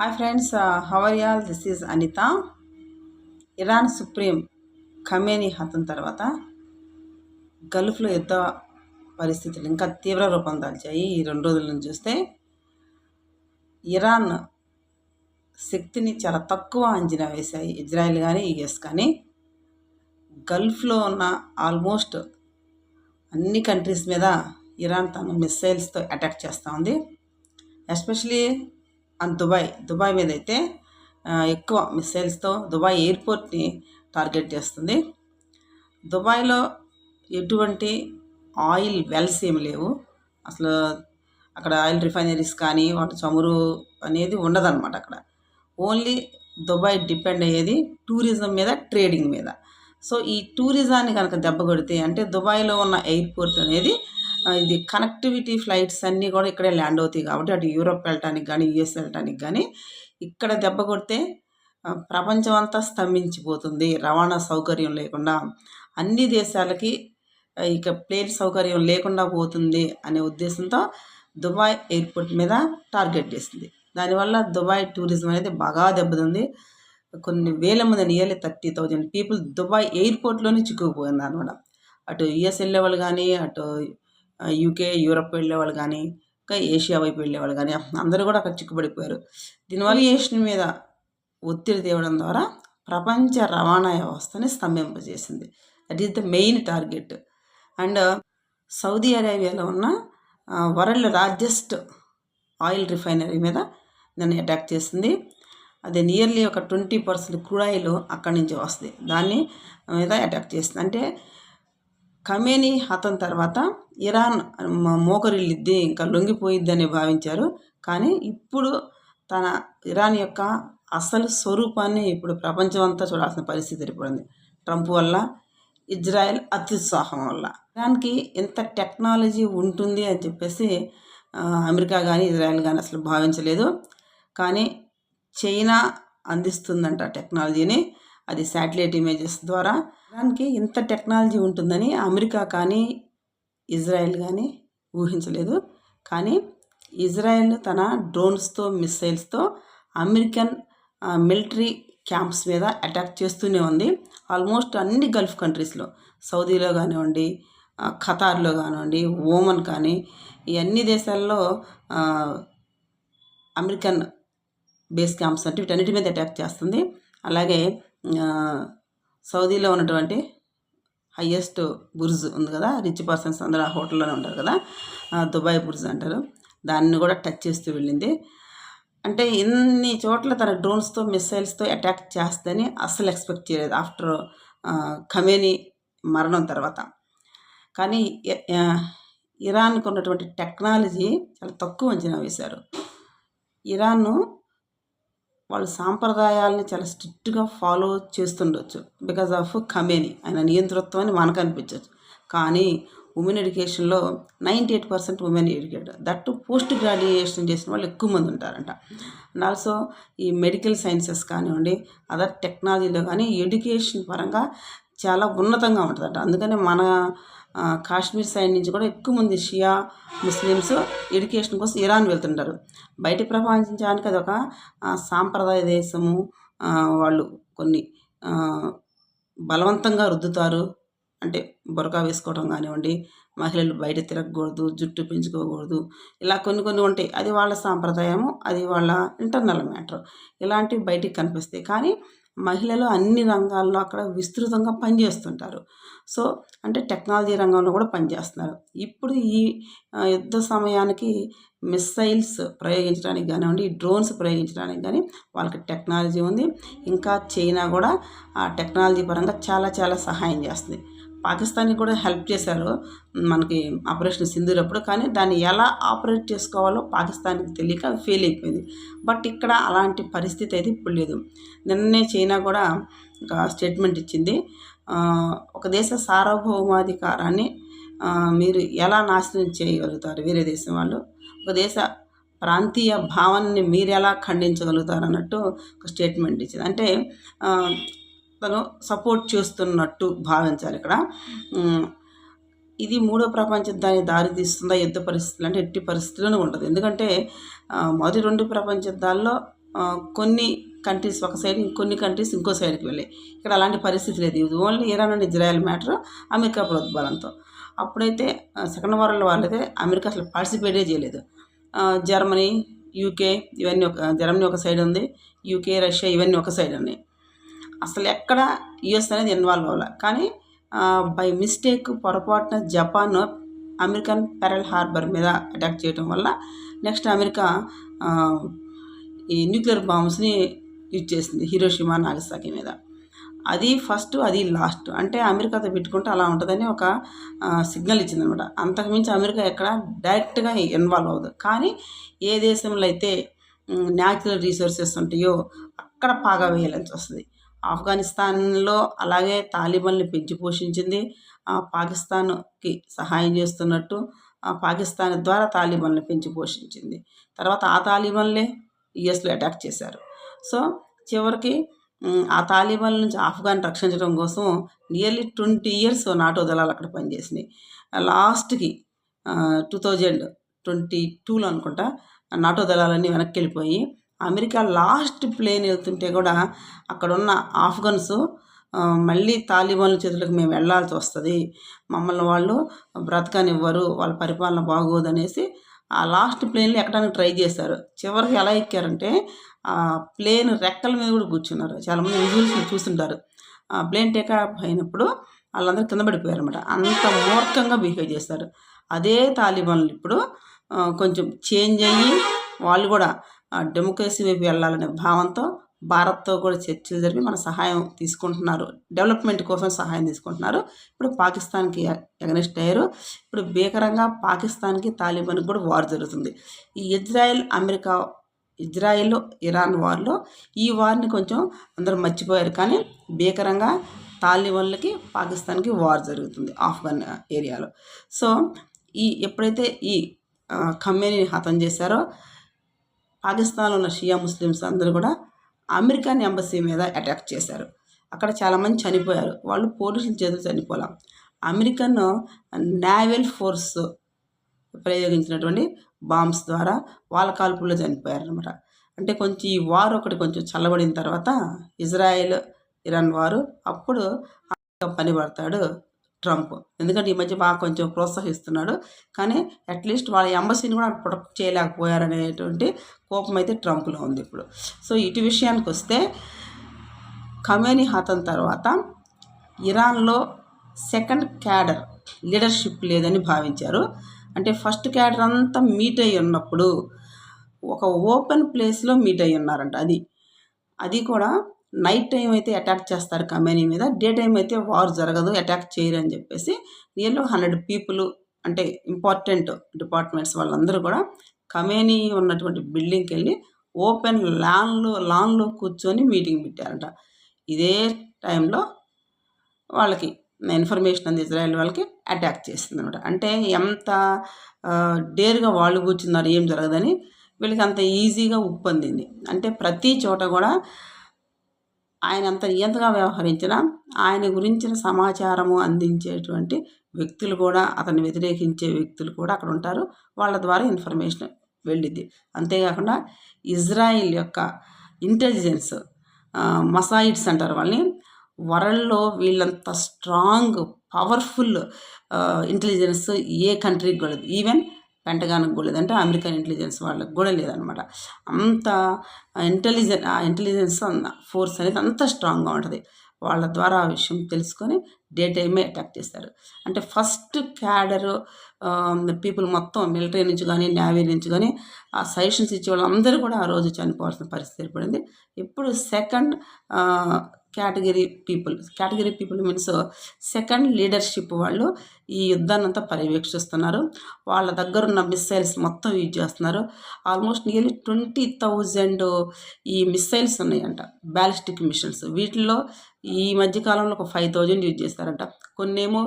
Hi friends, how are y'all? This is Anita. Iran supreme Khamenei హతం తర్వాత గల్ఫ్లో యుద్ధ పరిస్థితులు ఇంకా తీవ్ర రూపం దాల్చాయి. ఈ 2 రోజుల నుంచి చూస్తే ఇరాన్ శక్తిని చాలా తక్కువ అంచనా వేశాయి ఇజ్రాయెల్ కానీ యుఎస్ కానీ. గల్ఫ్లో ఉన్న ఆల్మోస్ట్ అన్ని కంట్రీస్ మీద ఇరాన్ తన మిస్సైల్స్తో అటాక్ చేస్తూ ఉంది. ఎస్పెషలీ దుబాయ్ మీద అయితే ఎక్కువ మిస్సైల్స్తో దుబాయ్ ఎయిర్పోర్ట్ని టార్గెట్ చేస్తుంది. దుబాయ్లో ఎటువంటి ఆయిల్ వెల్స్ ఏమి లేవు. అసలు అక్కడ ఆయిల్ రిఫైనరీస్ కానీ వాటి చమురు అనేది ఉండదన్నమాట. అక్కడ ఓన్లీ దుబాయ్ డిపెండ్ అయ్యేది టూరిజం మీద, ట్రేడింగ్ మీద. సో ఈ టూరిజాన్ని కనుక దెబ్బ కొడితే, అంటే దుబాయ్లో ఉన్న ఎయిర్పోర్ట్ అనేది ఇది కనెక్టివిటీ ఫ్లైట్స్ అన్నీ కూడా ఇక్కడే ల్యాండ్ అవుతాయి కాబట్టి అటు యూరోప్ వెళ్ళటానికి కానీ యుఎస్ వెళ్ళటానికి కానీ ఇక్కడ దెబ్బ కొడితే ప్రపంచం అంతా స్తంభించిపోతుంది. రవాణా సౌకర్యం లేకుండా అన్ని దేశాలకి ఇక ప్లేన్ సౌకర్యం లేకుండా పోతుంది అనే ఉద్దేశంతో దుబాయ్ ఎయిర్పోర్ట్ మీద టార్గెట్ చేసింది. దానివల్ల దుబాయ్ టూరిజం అనేది బాగా దెబ్బతింది. కొన్ని వేల మంది, నియర్లీ 30,000 పీపుల్ దుబాయ్ ఎయిర్పోర్ట్లోనే చిక్కుకుపోయింది అనమాట. అటు యుఎస్ వెళ్ళేవాళ్ళు కానీ, అటు యూకే, యూరప్ వెళ్ళేవాళ్ళు కానీ, ఇంకా ఏషియా వైపు వెళ్ళేవాళ్ళు కానీ అందరూ కూడా అక్కడ చిక్కుబడిపోయారు. దీనివల్ల ఏషియన్ మీద ఒత్తిడి తేవడం ద్వారా ప్రపంచ రవాణా వ్యవస్థని స్తంభింపజేసింది. That is the main target. And Saudi అరేబియాలో ఉన్న వరల్డ్ లార్జెస్ట్ ఆయిల్ రిఫైనరీ మీద దాన్ని అటాక్ చేసింది. అది నియర్లీ ఒక 20% క్రూడ్ ఆయిల్ అక్కడి నుంచి వస్తుంది, దాన్ని మీద అటాక్ చేస్తుంది. అంటే ఖమేనీ హతం తర్వాత ఇరాన్ మోకరిల్లిద్ది, ఇంకా లొంగిపోయిద్దని భావించారు. కానీ ఇప్పుడు ఇరాన్ యొక్క అసలు స్వరూపాన్ని ఇప్పుడు ప్రపంచం అంతా చూడాల్సిన పరిస్థితి ఏర్పడింది. ట్రంప్ వల్ల, ఇజ్రాయెల్ అత్యుత్సాహం వల్ల. ఇరాన్కి ఎంత టెక్నాలజీ ఉంటుంది అని చెప్పేసి అమెరికా కానీ ఇజ్రాయెల్ కానీ అసలు భావించలేదు. కానీ చైనా అందిస్తుందంట టెక్నాలజీని. అది శాటిలైట్ ఇమేజెస్ ద్వారా. ఇరాన్కి ఇంత టెక్నాలజీ ఉంటుందని అమెరికా కానీ ఇజ్రాయెల్ కానీ ఊహించలేదు. కానీ ఇజ్రాయెల్ తన డ్రోన్స్తో, మిస్సైల్స్తో అమెరికన్ మిలిటరీ క్యాంప్స్ మీద అటాక్ చేస్తూనే ఉంది. ఆల్మోస్ట్ అన్ని గల్ఫ్ కంట్రీస్లో, సౌదీలో కానివ్వండి, ఖతార్లో కానివ్వండి, ఓమన్ కానీ, ఈ అన్ని దేశాల్లో అమెరికన్ బేస్ క్యాంప్స్ అంటే వీటన్నిటి మీద అటాక్ చేస్తుంది. అలాగే సౌదీలో ఉన్నటువంటి హయ్యెస్ట్ బుర్జ్ ఉంది కదా, రిచ్ పర్సన్స్ అందరూ ఆ హోటల్లోనే ఉంటారు కదా, దుబాయ్ బుర్జ్ అంటారు, దాన్ని కూడా టచ్ చేస్తూ వెళ్ళింది. అంటే ఇన్ని చోట్ల తన డ్రోన్స్తో, మిస్సైల్స్తో అటాక్ చేస్తుందని అస్సలు ఎక్స్పెక్ట్ చేయలేదు ఆఫ్టర్ ఖమేనీ మరణం తర్వాత. కానీ ఇరాన్కు ఉన్నటువంటి టెక్నాలజీ చాలా తక్కువ అంచనా వేశారు. ఇరాన్ వాళ్ళ సాంప్రదాయాలని చాలా స్ట్రిక్ట్గా ఫాలో చేస్తుండొచ్చు బికాజ్ ఆఫ్ ఖమేనీ, ఆయన నియంతృత్వం అని మనకు అనిపించవచ్చు. కానీ ఉమెన్ ఎడ్యుకేషన్లో 98% women educated, that post graduation చేసిన వాళ్ళు ఎక్కువ మంది ఉంటారంట. అండ్ ఆల్సో ఈ మెడికల్ సైన్సెస్ కానివ్వండి, అదర్ టెక్నాలజీలో కానీ ఎడ్యుకేషన్ పరంగా చాలా ఉన్నతంగా ఉంటుందంట. అందుకని మన కాశ్మీర్ సైడ్ నుంచి కూడా ఎక్కువ మంది షియా ముస్లిమ్స్ ఎడ్యుకేషన్ కోసం ఇరాన్ వెళ్తుంటారు. బయట ప్రపంచానికి అది ఒక సాంప్రదాయ దేశము. వాళ్ళు కొన్ని బలవంతంగా రుద్దుతారు. అంటే బురకా వేసుకోవడం కానివ్వండి, మహిళలు బయట తిరగకూడదు, జుట్టు పెంచుకోకూడదు, ఇలా కొన్ని ఉంటాయి. అది వాళ్ళ సాంప్రదాయము, అది వాళ్ళ ఇంటర్నల్ మ్యాటర్. ఇలాంటివి బయటికి కనిపిస్తాయి. కానీ మహిళలు అన్ని రంగాల్లో అక్కడ విస్తృతంగా పనిచేస్తుంటారు. సో అంటే టెక్నాలజీ రంగంలో కూడా పనిచేస్తున్నారు. ఇప్పుడు ఈ యుద్ధ సమయానికి మిస్సైల్స్ ప్రయోగించడానికి కానివ్వండి, డ్రోన్స్ ప్రయోగించడానికి కానీ వాళ్ళకి టెక్నాలజీ ఉంది. ఇంకా చైనా కూడా ఆ టెక్నాలజీ పరంగా చాలా చాలా సహాయం చేస్తుంది. పాకిస్తాన్కి కూడా హెల్ప్ చేశారు మనకి ఆపరేషన్ సింధూర్ అప్పుడు. కానీ దాన్ని ఎలా ఆపరేట్ చేసుకోవాలో పాకిస్తాన్కి తెలియక ఫెయిల్ అయిపోయింది. బట్ ఇక్కడ అలాంటి పరిస్థితి అయితే ఇప్పుడు లేదు. నిన్నే చైనా కూడా ఒక స్టేట్మెంట్ ఇచ్చింది. ఒక దేశ సార్వభౌమాధికారాన్ని మీరు ఎలా నాశనం చేయగలుగుతారు, వేరే దేశం వాళ్ళు ఒక దేశ ప్రాంతీయ భావనని మీరు ఎలా ఖండించగలుగుతారు అన్నట్టు ఒక స్టేట్మెంట్ ఇచ్చింది. అంటే తను సపోర్ట్ చేస్తున్నట్టు భావించాలి ఇక్కడ. ఇది 3వ ప్రపంచ యుద్ధానికి దారి తీస్తుందా యుద్ధ పరిస్థితులు అంటే ఎట్టి పరిస్థితుల్లోనూ ఉండదు. ఎందుకంటే మొదటి 2 ప్రపంచ యుద్ధాల్లో కొన్ని కంట్రీస్ ఒక సైడ్, ఇంకొన్ని కంట్రీస్ ఇంకో సైడ్కి వెళ్ళాయి. ఇక్కడ అలాంటి పరిస్థితి లేదు. ఇది only Iran and Israel matter, America ప్రోద్బలంతో. అప్పుడైతే సెకండ్ వరల్డ్ వార్ అయితే అమెరికా అసలు పార్టిసిపేటే చేయలేదు. జర్మనీ, యూకే ఇవన్నీ జర్మనీ ఒక సైడ్ ఉంది, యూకే, రష్యా ఇవన్నీ ఒక సైడ్ ఉన్నాయి. అసలు ఎక్కడ యుఎస్ అనేది ఇన్వాల్వ్ అవ్వాలి. కానీ బై మిస్టేక్ పొరపాటున జపాన్ అమెరికన్ పెరల్ హార్బర్ మీద అటాక్ చేయడం వల్ల నెక్స్ట్ అమెరికా ఈ న్యూక్లియర్ బాంబ్స్ని యూజ్ చేసింది హిరోషిమా, నాగసాకి మీద. అది ఫస్ట్, అది లాస్ట్. అంటే అమెరికాతో పెట్టుకుంటే అలా ఉంటుందని ఒక సిగ్నల్ ఇచ్చిందనమాట. అంతకుమించి అమెరికా ఎక్కడ డైరెక్ట్గా ఇన్వాల్వ్ అవ్వదు. కానీ ఏ దేశంలో అయితే న్యాచురల్ రీసోర్సెస్ ఉంటాయో అక్కడ పాగా వేయాల్సి వస్తుంది. ఆఫ్ఘనిస్తాన్లో అలాగే తాలిబాన్ని పెంచి పోషించింది. పాకిస్తాన్కి సహాయం చేస్తున్నట్టు పాకిస్తాన్ ద్వారా తాలిబాన్లు పెంచి పోషించింది. తర్వాత ఆ తాలిబాన్లే యుఎస్లో అటాక్ చేశారు. సో చివరికి ఆ తాలిబాన్ నుంచి ఆఫ్ఘాన్ రక్షించడం కోసం నియర్లీ 20 years నాటో దళాలు అక్కడ పనిచేసినాయి. లాస్ట్కి 2022లో అనుకుంటా నాటో దళాలన్నీ వెనక్కి వెళ్ళిపోయి అమెరికా లాస్ట్ ప్లేన్ వెళ్తుంటే కూడా అక్కడున్న ఆఫ్ఘన్స్ మళ్ళీ తాలిబాన్ల చేతులకు మేము వెళ్ళాల్సి వస్తుంది, మమ్మల్ని వాళ్ళు బ్రతకనివ్వరు, వాళ్ళ పరిపాలన బాగోదనేసి ఆ లాస్ట్ ప్లేన్లో ఎక్కడానికి ట్రై చేశారు. చివరికి ఎలా ఎక్కారంటే ఆ ప్లేన్ రెక్కల మీద కూడా కూర్చున్నారు. చాలామంది విజువల్స్ చూస్తుంటారు. ఆ ప్లేన్ టేకాఫ్ అయినప్పుడు వాళ్ళందరూ కింద పడిపోయారు అనమాట. అంత మూర్ఖంగా బిహేవ్ చేస్తారు. అదే తాలిబాన్లు ఇప్పుడు కొంచెం చేంజ్ అయ్యి వాళ్ళు కూడా డెమోక్రసీ వైపు వెళ్ళాలనే భావంతో భారత్తో కూడా చర్చలు జరిపి మన సహాయం తీసుకుంటున్నారు, డెవలప్మెంట్ కోసం సహాయం తీసుకుంటున్నారు. ఇప్పుడు పాకిస్తాన్కి ఎగనెస్ట్ అయ్యారు. ఇప్పుడు భీకరంగా పాకిస్తాన్కి తాలిబాన్కి కూడా వార్ జరుగుతుంది. ఈ ఇజ్రాయెల్ ఇరాన్ వార్లో ఈ వార్ని కొంచెం అందరూ మర్చిపోయారు. కానీ భీకరంగా తాలిబాన్లకి పాకిస్తాన్కి వార్ జరుగుతుంది ఆఫ్ఘన్ ఏరియాలో. సో ఎప్పుడైతే ఈ ఖమేనీని హతం చేశారో పాకిస్తాన్లో ఉన్న షియా ముస్లిమ్స్ అందరూ కూడా అమెరికన్ ఎంబసీ మీద అటాక్ చేశారు. అక్కడ చాలామంది చనిపోయారు. వాళ్ళు పోలీసుల చేతులు చనిపోలే, అమెరికన్ నేవల్ ఫోర్స్ ప్రయోగించినటువంటి బాంబ్స్ ద్వారా వాళ్ళ కాల్పుల్లో చనిపోయారనమాట. అంటే కొంచెం ఈ వార్ ఒకటి కొంచెం చల్లబడిన తర్వాత ఇజ్రాయెల్ ఇరాన్ వారు అప్పుడు పని పడతాడు ట్రంప్. ఎందుకంటే ఈ మధ్య బాగా కొంచెం ప్రోత్సహిస్తున్నాడు. కానీ అట్లీస్ట్ వాళ్ళ ఎంబసీని కూడా ప్రొటెక్ట్ చేయలేకపోయారనేటువంటి కోపం అయితే ట్రంప్లో ఉంది ఇప్పుడు. సో ఇటు విషయానికి వస్తే ఖమేనీ హతం తర్వాత ఇరాన్లో సెకండ్ క్యాడర్ లీడర్షిప్ లేదని భావించారు. అంటే ఫస్ట్ క్యాడర్ అంతా మీట్ అయ్యి ఉన్నప్పుడు ఒక ఓపెన్ ప్లేస్లో మీట్ అయ్యి ఉన్నారంట. అది కూడా నైట్ టైం అయితే అటాక్ చేస్తారు ఖమేనీ మీద, డే టైం అయితే వార్ జరగదు, అటాక్ చేయరు అని చెప్పేసి నియర్లీ 100 people అంటే ఇంపార్టెంట్ డిపార్ట్మెంట్స్ వాళ్ళందరూ కూడా ఖమేనీ ఉన్నటువంటి బిల్డింగ్కి వెళ్ళి ఓపెన్ లాన్లో కూర్చొని మీటింగ్ పెట్టారంట. ఇదే టైంలో వాళ్ళకి ఇన్ఫర్మేషన్ అంది ఇజ్రాయెల్ వాళ్ళకి అటాక్ చేస్తుంది అనమాట. అంటే ఎంత డేర్గా వాళ్ళు కూర్చున్నారు ఏం జరగదని, వీళ్ళకి అంత ఈజీగా ఉప్పొందింది. అంటే ప్రతి చోట కూడా ఆయన అంత నియంతగా వ్యవహరించిన ఆయన గురించిన సమాచారము అందించేటువంటి వ్యక్తులు కూడా, అతన్ని వ్యతిరేకించే వ్యక్తులు కూడా అక్కడ ఉంటారు. వాళ్ళ ద్వారా ఇన్ఫర్మేషన్ వెళ్ళిద్ది. అంతేకాకుండా ఇజ్రాయిల్ యొక్క ఇంటెలిజెన్స్ మసాయిడ్స్ అంటారు వాళ్ళని, వరల్డ్లో వీళ్ళంత స్ట్రాంగ్ పవర్ఫుల్ ఇంటెలిజెన్స్ ఏ కంట్రీకి కూడా లేదు. ఈవెన్ పెంటగానికి కూడా లేదంటే అమెరికన్ ఇంటెలిజెన్స్ వాళ్ళకి కూడా లేదనమాట. అంత ఇంటెలిజెన్స్ ఫోర్స్ అనేది అంత స్ట్రాంగ్గా ఉంటుంది. వాళ్ళ ద్వారా ఆ విషయం తెలుసుకొని డే టైమే అటాక్ చేస్తారు. అంటే ఫస్ట్ క్యాడరు పీపుల్ మొత్తం మిలిటరీ నుంచి కానీ నేవీ నుంచి కానీ ఆ సజెషన్స్ ఇచ్చే వాళ్ళందరూ కూడా ఆ రోజు చనిపోవాల్సిన పరిస్థితి ఏర్పడింది. ఇప్పుడు second category people means second leadership వాళ్ళు ఈ యుద్ధాన్ని అంతా పర్యవేక్షిస్తున్నారు. వాళ్ళ దగ్గర ఉన్న మిస్సైల్స్ మొత్తం యూజ్ చేస్తున్నారు. ఆల్మోస్ట్ నియర్లీ 20,000 ఈ మిస్సైల్స్ ఉన్నాయంట, బ్యాలిస్టిక్ మిషన్స్. వీటిల్లో ఈ మధ్యకాలంలో ఒక 5,000 యూజ్ చేస్తారంట. కొన్నేమో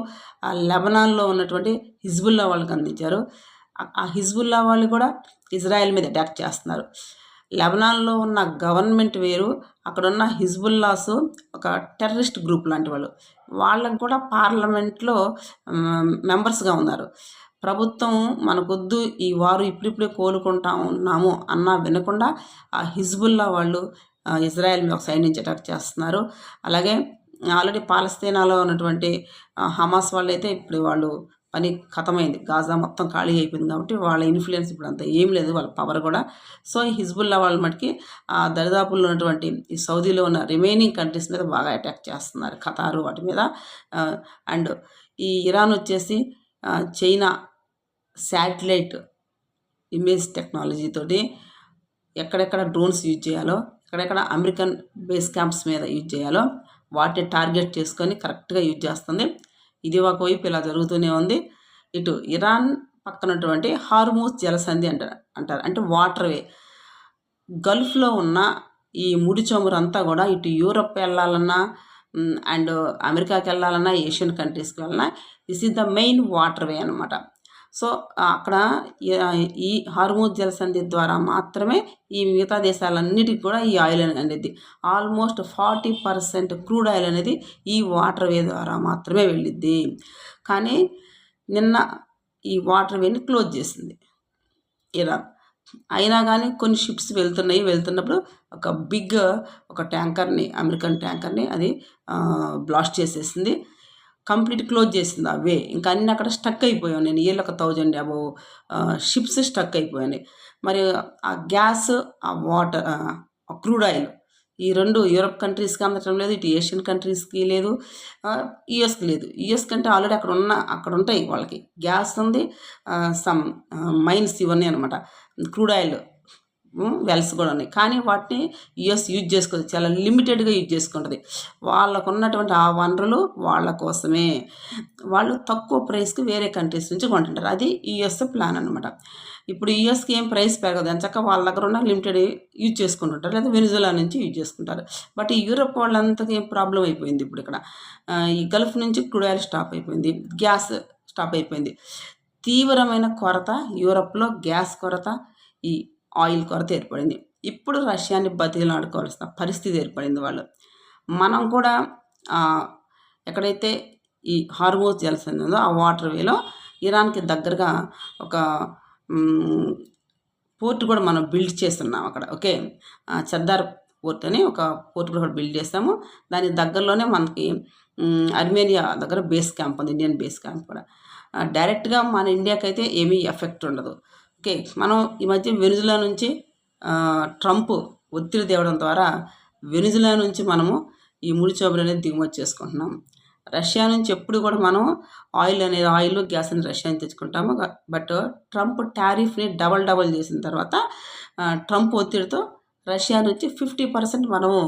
లెబనాన్లో ఉన్నటువంటి హిజ్బుల్లా వాళ్ళకి అందించారు. ఆ హిజ్బుల్లా వాళ్ళు కూడా ఇజ్రాయెల్ మీద అటాక్ చేస్తున్నారు. లెబనాన్లో ఉన్న గవర్నమెంట్ వేరు, అక్కడున్న హిజ్బుల్లాస్ ఒక టెర్రరిస్ట్ గ్రూప్ లాంటి వాళ్ళకు కూడా పార్లమెంట్లో మెంబర్స్గా ఉన్నారు. ప్రభుత్వం మనకొద్దు ఈ వారు ఇప్పుడిప్పుడే కోలుకుంటా ఉన్నాము అన్నా వినకుండా ఆ హిజ్బుల్లా వాళ్ళు ఇజ్రాయెల్ మీద ఒక సైడ్ నుంచి అటాక్ చేస్తున్నారు. అలాగే ఆల్రెడీ పాలస్తీనాలో ఉన్నటువంటి హమాస్ వాళ్ళు అయితే ఇప్పుడు వాళ్ళు పని ఖతమైంది, గాజా మొత్తం ఖాళీ అయిపోయింది కాబట్టి వాళ్ళ ఇన్ఫ్లుయెన్స్ ఇప్పుడు అంత ఏం లేదు, వాళ్ళ పవర్ కూడా. సో ఈ హిజ్బుల్లా వాళ్ళ మటుకి ఆ దరిదాపుల్లో ఉన్నటువంటి ఈ సౌదీలో ఉన్న రిమైనింగ్ కంట్రీస్ మీద బాగా అటాక్ చేస్తున్నారు, ఖతారు వాటి మీద. అండ్ ఈ ఇరాన్ వచ్చేసి చైనా శాటిలైట్ ఇమేజ్ టెక్నాలజీ తోటి ఎక్కడెక్కడ డ్రోన్స్ యూజ్ చేయాలో, ఎక్కడెక్కడ అమెరికన్ బేస్ క్యాంప్స్ మీద యూజ్ చేయాలో వాటిని టార్గెట్ చేసుకొని కరెక్ట్గా యూజ్ చేస్తుంది. ఇది ఒకవైపు ఇలా జరుగుతూనే ఉంది. ఇటు ఇరాన్ పక్కనటువంటి హార్మూజ్ జలసంధి అంటారు, అంటే వాటర్ వే. గల్ఫ్లో ఉన్న ఈ ముడి చమురు అంతా కూడా ఇటు యూరప్ వెళ్ళాలన్నా అండ్ అమెరికాకి వెళ్ళాలన్నా, ఏషియన్ కంట్రీస్కి వెళ్ళాలన్నా this is the main water way అనమాట. సో అక్కడ ఈ హార్మూజ్ జలసంధి ద్వారా మాత్రమే ఈ మిగతా దేశాలన్నిటికీ కూడా ఈ ఆయిల్ అనేది ఆల్మోస్ట్ 40% క్రూడ్ ఆయిల్ అనేది ఈ వాటర్ వే ద్వారా మాత్రమే వెళ్ళిద్ది. కానీ నిన్న ఈ వాటర్ వేని క్లోజ్ చేసింది ఇరాన్. అయినా కానీ కొన్ని షిప్స్ వెళ్తున్నప్పుడు ఒక ట్యాంకర్ని, అమెరికన్ ట్యాంకర్ని అది బ్లాస్ట్ చేసేసింది, కంప్లీట్ క్లోజ్ చేసింది ఆ వే. ఇంకా అన్నీ అక్కడ స్టక్ అయిపోయాను నేను, ఒక 1000 అబౌవ్ షిప్స్ స్టక్ అయిపోయాయి. మరి ఆ గ్యాస్, ఆ వాటర్, ఆ క్రూడ్ ఆయిల్ ఈ రెండు యూరప్ కంట్రీస్కి అందటం లేదు, ఇటు ఏషియన్ కంట్రీస్కి లేదు, యుఎస్కి లేదు. యుఎస్ కంటే ఆల్రెడీ అక్కడ ఉంటాయి వాళ్ళకి గ్యాస్ ఉంది, సమ్ మైన్స్ ఇవన్నీ అనమాట, క్రూడ్ ఆయిల్ వెల్స్ కూడా ఉన్నాయి. కానీ వాటిని యుఎస్ యూజ్ చేసుకోదు, చాలా లిమిటెడ్గా యూజ్ చేసుకుంటుంది. వాళ్ళకు ఉన్నటువంటి ఆ వనరులు వాళ్ళ కోసమే, వాళ్ళు తక్కువ ప్రైస్కి వేరే కంట్రీస్ నుంచి కొంటుంటారు. అది యుఎస్ ప్లాన్ అనమాట. ఇప్పుడు యుఎస్కి ఏం ప్రైస్ పెరగదు, అంచక్క వాళ్ళ దగ్గర ఉన్న లిమిటెడ్ యూజ్ చేసుకుంటుంటారు, లేదా వెనిజులా నుంచి యూజ్ చేసుకుంటారు. బట్ ఈ యూరప్ వాళ్ళంతకి ఏం ప్రాబ్లం అయిపోయింది. ఇప్పుడు ఇక్కడ ఈ గల్ఫ్ నుంచి క్రూడ్ ఆయిల్ స్టాప్ అయిపోయింది, గ్యాస్ స్టాప్ అయిపోయింది. తీవ్రమైన కొరత యూరప్లో, గ్యాస్ కొరత, ఈ ఆయిల్ కొరత ఏర్పడింది. ఇప్పుడు రష్యాని బతికిలాడుకోవాల్సిన పరిస్థితి ఏర్పడింది వాళ్ళు. మనం కూడా ఎక్కడైతే ఈ హార్మోజ్ జలసంధి ఉందో ఆ వాటర్ వేలో ఇరాన్కి దగ్గరగా ఒక పోర్ట్ కూడా మనం బిల్డ్ చేస్తున్నాం అక్కడ. ఓకే, చర్దార్ పోర్ట్ అని ఒక పోర్ట్ కూడా బిల్డ్ చేస్తాము. దాని దగ్గరలోనే మనకి అర్మేనియా దగ్గర బేస్ క్యాంప్ ఉంది, ఇండియన్ బేస్ క్యాంప్ కూడా. డైరెక్ట్గా మన ఇండియాకి అయితే ఏమీ ఎఫెక్ట్ ఉండదు. ఓకే, మనం ఈ మధ్య వెనిజులా నుంచి ట్రంప్ ఒత్తిడి తేవడం ద్వారా వెనిజులా నుంచి మనము ఈ ముడి చమురు అనేది దిగుమతి చేసుకుంటున్నాం. రష్యా నుంచి ఎప్పుడు కూడా మనం ఆయిల్ గ్యాస్ అనేది రష్యా నుంచి తెచ్చుకుంటాము. బట్ ట్రంప్ టారిఫ్ని డబల్ చేసిన తర్వాత ట్రంప్ ఒత్తిడితో రష్యా నుంచి 50% మనము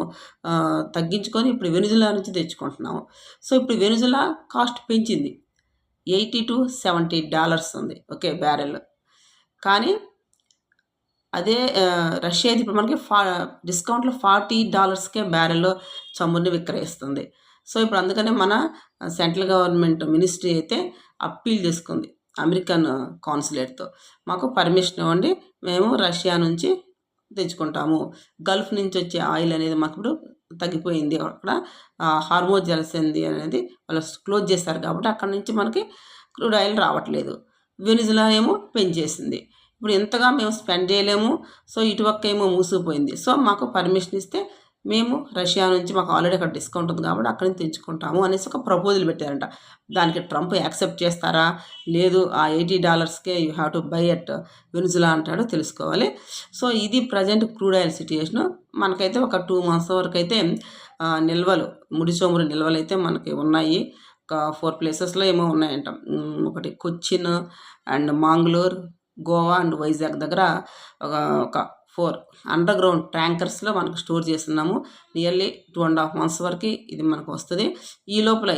తగ్గించుకొని ఇప్పుడు వెనిజులా నుంచి తెచ్చుకుంటున్నాము. సో ఇప్పుడు వెనిజులా కాస్ట్ పెంచింది, $80 to $70 ఉంది, ఓకే, బ్యారెల్. కానీ అదే రష్యా అయితే ఇప్పుడు మనకి డిస్కౌంట్లో $40కే బ్యారెల్లో చమురుని విక్రయిస్తుంది. సో ఇప్పుడు అందుకనే మన సెంట్రల్ గవర్నమెంట్ మినిస్ట్రీ అయితే అప్పీల్ చేసుకుంది అమెరికన్ కాన్సులేట్తో, మాకు పర్మిషన్ ఇవ్వండి, మేము రష్యా నుంచి తెచ్చుకుంటాము. గల్ఫ్ నుంచి వచ్చే ఆయిల్ అనేది మాకు ఇప్పుడు తగ్గిపోయింది, అక్కడ హార్మోజ్ జలసంధి అనేది వాళ్ళు క్లోజ్ చేశారు కాబట్టి అక్కడ నుంచి మనకి క్రూడ్ ఆయిల్ రావట్లేదు. వెనిజులా ఏమో పెంచేసింది, ఇప్పుడు ఎంతగా మేము స్పెండ్ చేయలేము. సో ఇటుపక్క ఏమో మూసిపోయింది. సో మాకు పర్మిషన్ ఇస్తే మేము రష్యా నుంచి, మాకు ఆల్రెడీ అక్కడ డిస్కౌంట్ ఉంది కాబట్టి అక్కడి నుంచి తెచ్చుకుంటాము అనేసి ఒక ప్రపోజల్ పెట్టారంట. దానికి ట్రంప్ యాక్సెప్ట్ చేస్తారా లేదు, ఆ $80కే you have to buy at Venezuela అంటాడో తెలుసుకోవాలి. సో ఇది ప్రజెంట్ క్రూడ్ ఆయిల్ సిట్యుయేషను. మనకైతే ఒక 2 months వరకు అయితే నిల్వలు, ముడి చమురు నిల్వలు అయితే మనకి ఉన్నాయి. ఒక 4 ప్లేసెస్లో ఏమో ఉన్నాయంట. ఒకటి కొచ్చిన్ అండ్ మాంగ్లూర్, గోవా అండ్ వైజాగ్ దగ్గర ఒక 4 అండర్ గ్రౌండ్ ట్యాంకర్స్లో మనకు స్టోర్ చేస్తున్నాము. నియర్లీ 2.5 months వరకు ఇది మనకు వస్తుంది. ఈ లోపల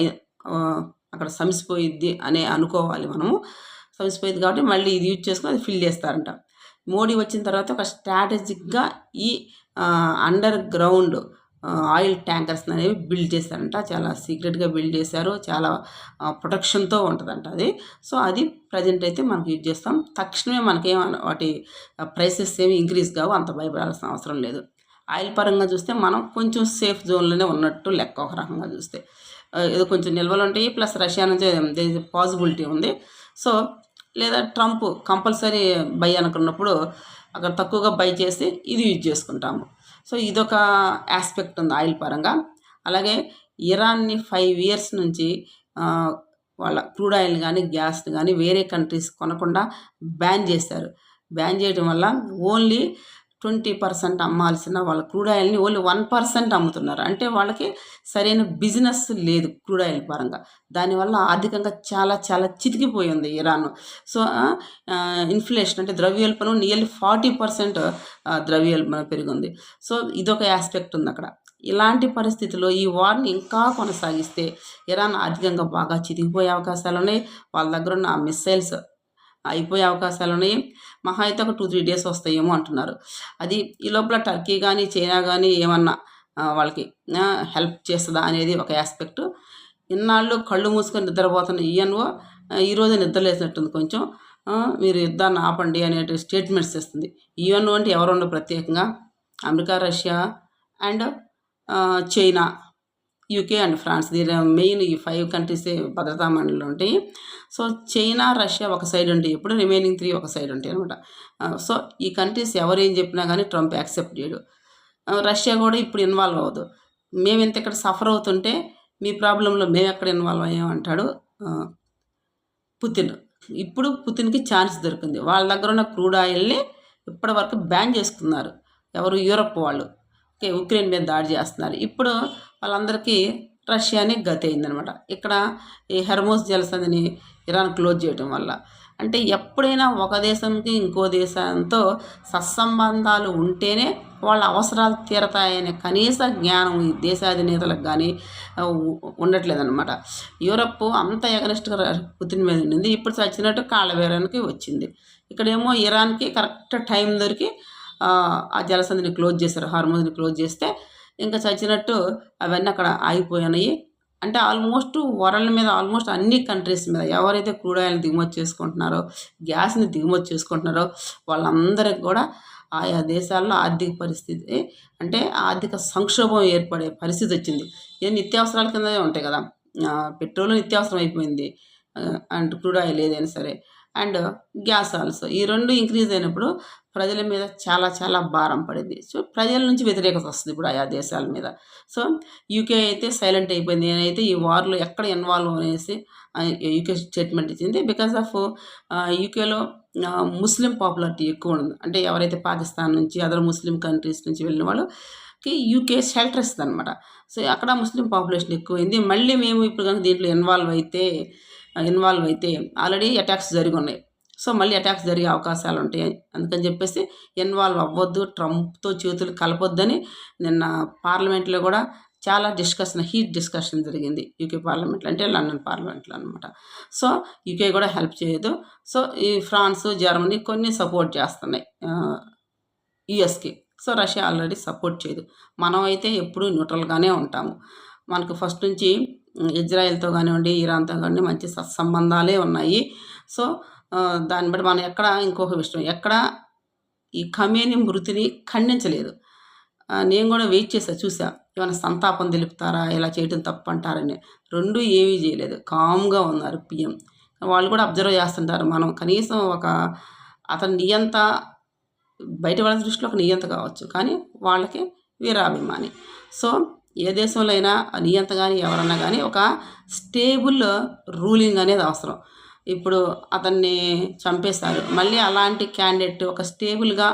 అక్కడ సమసిపోయిద్ది అనే అనుకోవాలి మనము. సమసిపోయింది కాబట్టి మళ్ళీ ఇది యూజ్ చేసుకుని అది ఫిల్ చేస్తారంట. మోడీ వచ్చిన తర్వాత ఒక స్ట్రాటజిక్గా ఈ అండర్ గ్రౌండ్ ఆయిల్ ట్యాంకర్స్ అనేవి బిల్డ్ చేశారంట. చాలా సీక్రెట్గా బిల్డ్ చేశారు, చాలా ప్రొటెక్షన్తో ఉంటుందంట అది. సో అది ప్రజెంట్ అయితే మనకు యూజ్ చేస్తాం. తక్షణమే మనకేం వాటి ప్రైసెస్ ఏమి ఇంక్రీజ్ కావు, అంత భయపడాల్సిన అవసరం లేదు. ఆయిల్ పరంగా చూస్తే మనం కొంచెం సేఫ్ జోన్లోనే ఉన్నట్టు లెక్క, ఒక రకంగా చూస్తే ఏదో కొంచెం నిల్వలు ఉంటాయి, ప్లస్ రష్యా నుంచి పాసిబిలిటీ ఉంది. సో లేదా ట్రంప్ కంపల్సరీ బై అనుకున్నప్పుడు అక్కడ తక్కువగా బై చేసి ఇది యూజ్ చేసుకుంటాము. సో ఇదొక ఆస్పెక్ట్ ఉంది ఆయిల్ పరంగా. అలాగే ఇరాన్ని 5 ఇయర్స్ నుంచి వాళ్ళ క్రూడ్ ఆయిల్ కానీ గ్యాస్ని కానీ వేరే కంట్రీస్ కొనకుండా బ్యాన్ చేశారు. బ్యాన్ చేయడం వల్ల ఓన్లీ 20% అమ్మాల్సిన వాళ్ళ క్రూడ్ ఆయిల్ని ఓన్లీ 1% అమ్ముతున్నారు. అంటే వాళ్ళకి సరైన బిజినెస్ లేదు క్రూడ్ ఆయిల్ పరంగా. దానివల్ల ఆర్థికంగా చాలా చాలా చితికిపోయింది ఇరాన్. సో ఇన్ఫ్లేషన్ అంటే ద్రవ్యోల్బణం నియర్లీ 40% ద్రవ్యోల్బణం పెరిగింది. సో ఇదొక ఆస్పెక్ట్ ఉంది అక్కడ. ఇలాంటి పరిస్థితుల్లో ఈ వార్ని ఇంకా కొనసాగిస్తే ఇరాన్ ఆర్థికంగా బాగా చితికిపోయే అవకాశాలు ఉన్నాయి. వాళ్ళ దగ్గర ఉన్న మిస్సైల్స్ అయిపోయే అవకాశాలు ఉన్నాయి. మహా అయితే ఒక 2-3 డేస్ వస్తాయేమో అంటున్నారు. అది ఈ లోపల టర్కీ కానీ చైనా కానీ ఏమన్నా వాళ్ళకి హెల్ప్ చేస్తుందా అనేది ఒక ఆస్పెక్ట్. ఇన్నాళ్ళు కళ్ళు మూసుకొని నిద్రపోతున్న ఈఎన్ఓ ఈరోజు నిద్రలేసినట్టుంది కొంచెం. మీరు యుద్ధాన్ని ఆపండి అనే స్టేట్మెంట్స్ ఇస్తుంది. ఈఎన్ఓ అంటే ఎవరు ప్రత్యేకంగా America, Russia and China, UK and France. దీని మెయిన్ ఈ 5 కంట్రీసే భద్రతా మండలిలో ఉంటాయి. సో చైనా, రష్యా ఒక సైడ్ ఉంటాయి, ఇప్పుడు రిమైనింగ్ 3 ఒక సైడ్ ఉంటాయి అనమాట. సో ఈ కంట్రీస్ ఎవరేం చెప్పినా కానీ ట్రంప్ యాక్సెప్ట్ చేయడు. రష్యా కూడా ఇప్పుడు ఇన్వాల్వ్ అవ్వదు. మేము ఇంత ఇక్కడ సఫర్ అవుతుంటే మీ ప్రాబ్లంలో మేము ఎక్కడ ఇన్వాల్వ్ అయ్యామంటాడు పుతిన్. ఇప్పుడు పుతిన్కి ఛాన్స్ దొరికింది. వాళ్ళ దగ్గర ఉన్న క్రూడ్ ఆయిల్ని ఇప్పటి వరకు బ్యాన్ చేసుకున్నారు. ఎవరు? యూరప్ వాళ్ళు. ఉక్రెయిన్ మీద దాడి చేస్తున్నారు. ఇప్పుడు వాళ్ళందరికీ రష్యానే గతి అయిందనమాట. ఇక్కడ ఈ హెర్మోస్ జలసంధిని ఇరాన్ క్లోజ్ చేయడం వల్ల. అంటే ఎప్పుడైనా ఒక దేశంకి ఇంకో దేశంతో సత్సంబంధాలు ఉంటేనే వాళ్ళ అవసరాలు తీరతాయనే కనీస జ్ఞానం ఈ దేశాధినేతలకు కానీ ఉండట్లేదన్నమాట. యూరప్ అంత ఎగనెస్ట్గా పుతిన్ మీద ఉండింది. ఇప్పుడు చచ్చినట్టు కాళ్ళబేరానికి వచ్చింది. ఇక్కడేమో ఇరాన్కి కరెక్ట్ టైం దొరికి ఆ జలసంధిని క్లోజ్ చేశారు. హార్మోజ్ని క్లోజ్ చేస్తే ఇంకా చచ్చినట్టు అవన్నీ అక్కడ ఆగిపోయినాయి. అంటే ఆల్మోస్ట్ వరల్డ్ మీద ఆల్మోస్ట్ అన్ని కంట్రీస్ మీద ఎవరైతే క్రూడ్ ఆయిల్ని దిగుమతి చేసుకుంటున్నారో, గ్యాస్ని దిగుమతి చేసుకుంటున్నారో వాళ్ళందరికి కూడా ఆయా దేశాల్లో ఆర్థిక పరిస్థితి అంటే ఆర్థిక సంక్షోభం ఏర్పడే పరిస్థితి వచ్చింది. ఇది నిత్యావసరాల కిందనే ఉంటాయి కదా. పెట్రోల్ నిత్యావసరం అయిపోయింది అండ్ క్రూడ్ ఆయిల్ ఏదైనా సరే అండ్ గ్యాస్ ఆల్సో. ఈ 2 ఇంక్రీజ్ అయినప్పుడు ప్రజల మీద చాలా చాలా భారం పడింది. సో ప్రజల నుంచి వ్యతిరేకత వస్తుంది ఇప్పుడు ఆయా దేశాల మీద. సో యూకే అయితే సైలెంట్ అయిపోయింది. నేనైతే ఈ వార్లో ఎక్కడ ఇన్వాల్వ్ అనేసి యూకే స్టేట్మెంట్ ఇచ్చింది. బికాస్ ఆఫ్ యూకేలో ముస్లిం పాపులారిటీ ఎక్కువ ఉంది. అంటే ఎవరైతే పాకిస్తాన్ నుంచి అదర్ ముస్లిం కంట్రీస్ నుంచి వెళ్ళిన వాళ్ళకి యూకే షెల్టర్ ఇస్తుంది అనమాట. సో అక్కడ ముస్లిం పాపులేషన్ ఎక్కువైంది. మళ్ళీ మేము ఇప్పుడు కనుక దీంట్లో ఇన్వాల్వ్ అయితే ఆల్రెడీ అటాక్స్ జరిగి ఉన్నాయి. సో మళ్ళీ అటాక్స్ జరిగే అవకాశాలు ఉంటాయి. అందుకని చెప్పేసి ఇన్వాల్వ్ అవ్వద్దు, ట్రంప్తో చేతులు కలపొద్దని నిన్న పార్లమెంట్లో కూడా చాలా హీట్ డిస్కషన్ జరిగింది యూకే పార్లమెంట్లో, అంటే లండన్ పార్లమెంట్లో అనమాట. సో యూకే కూడా హెల్ప్ చేయదు. సో ఈ ఫ్రాన్స్, జర్మనీ కొన్ని సపోర్ట్ చేస్తున్నాయి యుఎస్కి. సో రష్యా ఆల్రెడీ సపోర్ట్ చేయదు. మనం అయితే ఎప్పుడూ న్యూట్రల్గానే ఉంటాము. మనకు ఫస్ట్ నుంచి ఇజ్రాయెల్తో కానివ్వండి, ఇరాన్తో కానివ్వండి మంచి సత్సంబంధాలే ఉన్నాయి. సో దాన్ని బట్టి మనం ఇంకొక విషయం ఈ ఖమేని మృతిని ఖండించలేదు. నేను కూడా వెయిట్ చూసా ఏమైనా సంతాపం తెలుపుతారా, ఇలా చేయడం తప్పు అంటారని. 2 ఏమీ చేయలేదు, కామ్గా ఉన్నారు పిఎం. వాళ్ళు కూడా అబ్జర్వ్ చేస్తుంటారు. మనం కనీసం అతని నియంత బయట వాళ్ళ దృష్టిలో ఒక నియంత కావచ్చు, కానీ వాళ్ళకి వీరాభిమాని. సో ఏ దేశంలో అయినా నియంత కానీ ఎవరన్నా కానీ ఒక స్టేబుల్ రూలింగ్ అనేది అవసరం. ఇప్పుడు అతన్ని చంపేశారు, మళ్ళీ అలాంటి క్యాండిడేట్ ఒక స్టేబుల్గా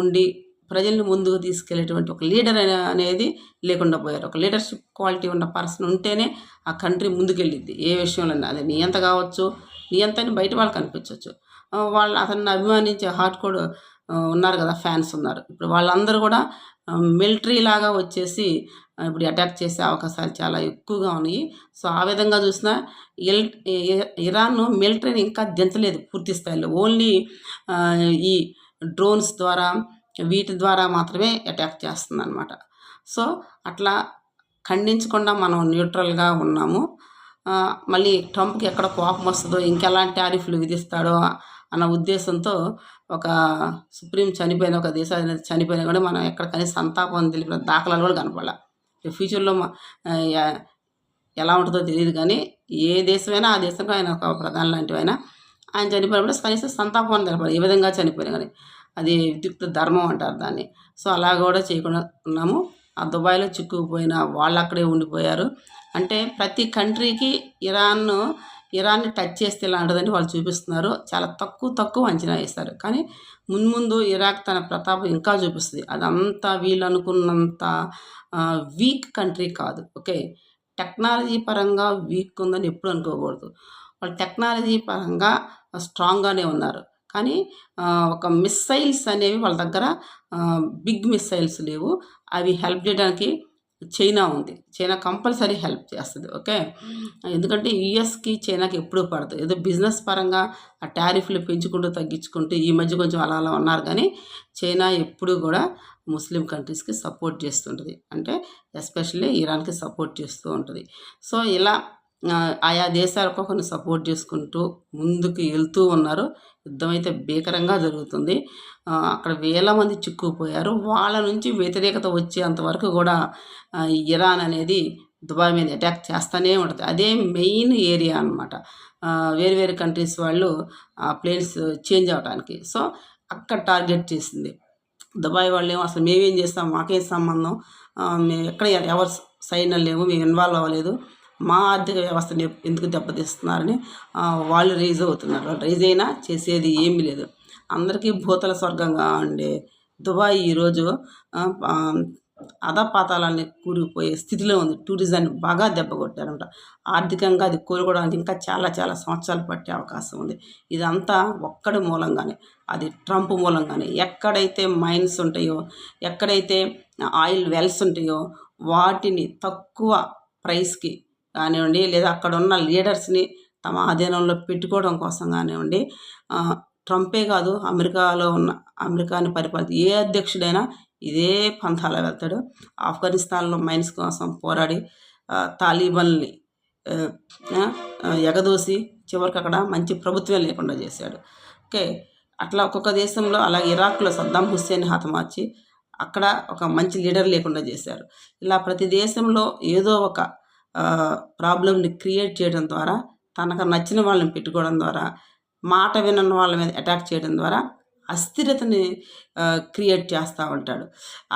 ఉండి ప్రజల్ని ముందుకు తీసుకెళ్లేటువంటి ఒక లీడర్ అనేది లేకుండా పోయారు. ఒక లీడర్షిప్ క్వాలిటీ ఉన్న పర్సన్ ఉంటేనే ఆ కంట్రీ ముందుకెళ్ళిద్ది ఏ విషయంలో. అది నియంత కావచ్చు, నియంతని బయట వాళ్ళకి కనిపించవచ్చు. అతన్ని అభిమానించే హార్ట్ కోడ్ ఉన్నారు కదా, ఫ్యాన్స్ ఉన్నారు. ఇప్పుడు వాళ్ళందరూ కూడా మిలిటరీ లాగా వచ్చేసి ఇప్పుడు అటాక్ చేసే అవకాశాలు చాలా ఎక్కువగా ఉన్నాయి. సో ఆ విధంగా చూసినా ఇరాన్ మిలిటరీని ఇంకా దించలేదు పూర్తి స్థాయిలో. ఓన్లీ ఈ డ్రోన్స్ ద్వారా వీటి ద్వారా మాత్రమే అటాక్ చేస్తుంది అనమాట. సో అట్లా ఖండించకుండా మనం న్యూట్రల్గా ఉన్నాము. మళ్ళీ ట్రంప్కి ఎక్కడ కోపం వస్తుందో, ఇంకెలాంటి టారిఫ్లు విధిస్తాడో అన్న ఉద్దేశంతో ఒక సుప్రీం చనిపోయిన ఒక దేశాధినేత చనిపోయినా కూడా మనం ఎక్కడ కనీసం సంతాపం తెలిపిన దాఖలాలు కూడా కనపడాల. ఫ్యూచర్లో ఎలా ఉంటుందో తెలియదు, కానీ ఏ దేశమైనా ఆ దేశంలో ఆయన ఒక ప్రధాని లాంటివైనా ఆయన చనిపోయినప్పుడు కనీసం సంతాపం తెలపాలి, ఏ విధంగా చనిపోయినా కానీ. అది విద్యుక్త ధర్మం అంటారు దాన్ని. సో అలా కూడా చేయకుండా ఉన్నాము. ఆ దుబాయ్లో చిక్కుకుపోయిన వాళ్ళు అక్కడే ఉండిపోయారు. అంటే ప్రతి కంట్రీకి ఇరాన్ని టచ్ చేస్తే ఎలా ఉంటుందని వాళ్ళు చూపిస్తున్నారు. చాలా తక్కువ అంచనా వేస్తారు. కానీ మున్ముందు ఇరాక్ తన ప్రతాపం ఇంకా చూపిస్తుంది. అదంతా వీళ్ళు అనుకున్నంత వీక్ కంట్రీ కాదు. ఓకే, టెక్నాలజీ పరంగా వీక్ ఉందని ఎప్పుడు అనుకోకూడదు. వాళ్ళు టెక్నాలజీ పరంగా స్ట్రాంగ్గానే ఉన్నారు. కానీ ఒక మిస్సైల్స్ అనేవి వాళ్ళ దగ్గర బిగ్ మిస్సైల్స్ లేవు. అవి హెల్ప్ చేయడానికి చైనా ఉంది. చైనా కంపల్సరీ హెల్ప్ చేస్తుంది. ఓకే, ఎందుకంటే యూఎస్కి చైనాకి ఎప్పుడూ పడదు. ఏదో బిజినెస్ పరంగా ఆ టారిఫ్లు పెంచుకుంటూ తగ్గించుకుంటూ ఈ మధ్య కొంచెం అలా ఉన్నారు. కానీ చైనా ఎప్పుడూ కూడా ముస్లిం కంట్రీస్కి సపోర్ట్ చేస్తుంటుంది. అంటే ఎస్పెషల్లీ ఇరాన్కి సపోర్ట్ చేస్తూ ఉంటుంది. సో ఇలా ఆయా దేశాలకు కొన్ని సపోర్ట్ చేసుకుంటూ ముందుకు వెళ్తూ ఉన్నారు. యుద్ధం అయితే భీకరంగా జరుగుతుంది. అక్కడ వేల మంది చిక్కుకుపోయారు. వాళ్ళ నుంచి వ్యతిరేకత వచ్చేంతవరకు కూడా ఇరాన్ అనేది దుబాయ్ మీద అటాక్ చేస్తూనే ఉంటుంది. అదే మెయిన్ ఏరియా అనమాట. వేరు వేరు కంట్రీస్ వాళ్ళు ప్లేన్స్ చేంజ్ అవడానికి. సో అక్కడ టార్గెట్ చేసింది. దుబాయ్ వాళ్ళు ఏమో అసలు మేమేం చేస్తాం, మాకేం సంబంధం, మేము ఎక్కడ ఎవరు సైన్ లేము, మేము ఇన్వాల్వ్ అవ్వలేదు, మా ఆర్థిక వ్యవస్థని ఎందుకు దెబ్బతీస్తున్నారని వాళ్ళు రైజ్ అవుతున్నారు. వాళ్ళు రైజ్ అయినా చేసేది ఏమీ లేదు. అందరికీ భూతల స్వర్గంగా ఉండే దుబాయ్ ఈరోజు అధపాతాళాన్ని కూరుకుపోయే స్థితిలో ఉంది. టూరిజాన్ని బాగా దెబ్బ కొట్టారంట. ఆర్థికంగా అది కోలుకోవడానికి ఇంకా చాలా సంవత్సరాలు పట్టే అవకాశం ఉంది. ఇదంతా ఒక్కడి మూలంగానే, అది ట్రంప్ మూలంగానే. ఎక్కడైతే మైన్స్ ఉంటాయో, ఎక్కడైతే ఆయిల్ వెల్స్ ఉంటాయో వాటిని తక్కువ ప్రైస్కి కానివ్వండి, లేదా అక్కడ ఉన్న లీడర్స్ని తమ ఆధీనంలో పెట్టుకోవడం కోసం కానివ్వండి, ట్రంపే కాదు, అమెరికాని పరిపాలించే ఏ అధ్యక్షుడైనా ఇదే పంథాలో వెళ్తాడు. ఆఫ్ఘనిస్తాన్లో మైన్స్ కోసం పోరాడి తాలిబాన్ని ఎగదోసి చివరికి అక్కడ మంచి ప్రభుత్వం లేకుండా చేశాడు. ఓకే, అట్లా ఒక్కొక్క దేశంలో, అలా ఇరాక్లో సద్దాం హుస్సేన్ హతమార్చి అక్కడ ఒక మంచి లీడర్ లేకుండా చేశారు. ఇలా ప్రతి దేశంలో ఏదో ఒక ప్రాబ్లమ్ని క్రియేట్ చేయడం ద్వారా, తనకు నచ్చిన వాళ్ళని పెట్టుకోవడం ద్వారా, మాట వినని వాళ్ళ మీద అటాక్ చేయడం ద్వారా అస్థిరతని క్రియేట్ చేస్తూ ఉంటాడు.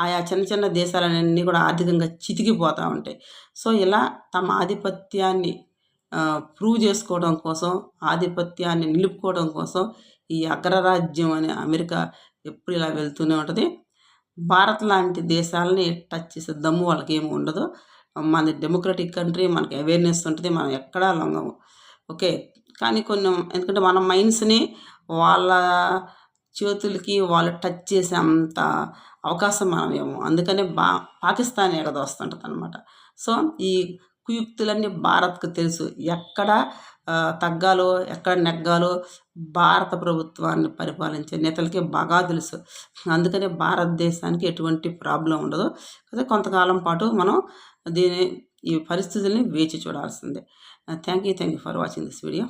ఆయా చిన్న దేశాలన్నీ కూడా ఆర్థికంగా చితికిపోతూ ఉంటాయి. సో ఇలా తమ ఆధిపత్యాన్ని ప్రూవ్ చేసుకోవడం కోసం, ఆధిపత్యాన్ని నిలుపుకోవడం కోసం ఈ అగ్రరాజ్యం అనే అమెరికా ఎప్పుడు ఇలా వెళ్తూనే ఉంటుంది. భారత్ లాంటి దేశాలని టచ్ చేసే దమ్ము వాళ్ళకి ఏమి ఉండదు. మనది డెమోక్రటిక్ కంట్రీ, మనకి అవేర్నెస్ ఉంటుంది, మనం ఎక్కడా లొంగము. ఓకే, కానీ ఎందుకంటే మన మైండ్స్ని వాళ్ళ చేతులకి వాళ్ళు టచ్ చేసే అంత అవకాశం మనమేమో, అందుకనే పాకిస్తాన్ ఎగదోస్తుంటుంది అనమాట. సో ఈ కుయుక్తులన్నీ భారత్కు తెలుసు. ఎక్కడ తగ్గాలో, ఎక్కడ నెగ్గాలో భారత ప్రభుత్వాన్ని పరిపాలించే నేతలకి బాగా తెలుసు. అందుకనే భారతదేశానికి ఎటువంటి ప్రాబ్లం ఉండదు. అదే కొంతకాలం పాటు మనం ఈ పరిస్థితుల్ని వేచి చూడాల్సిందే. Thank you for watching this video.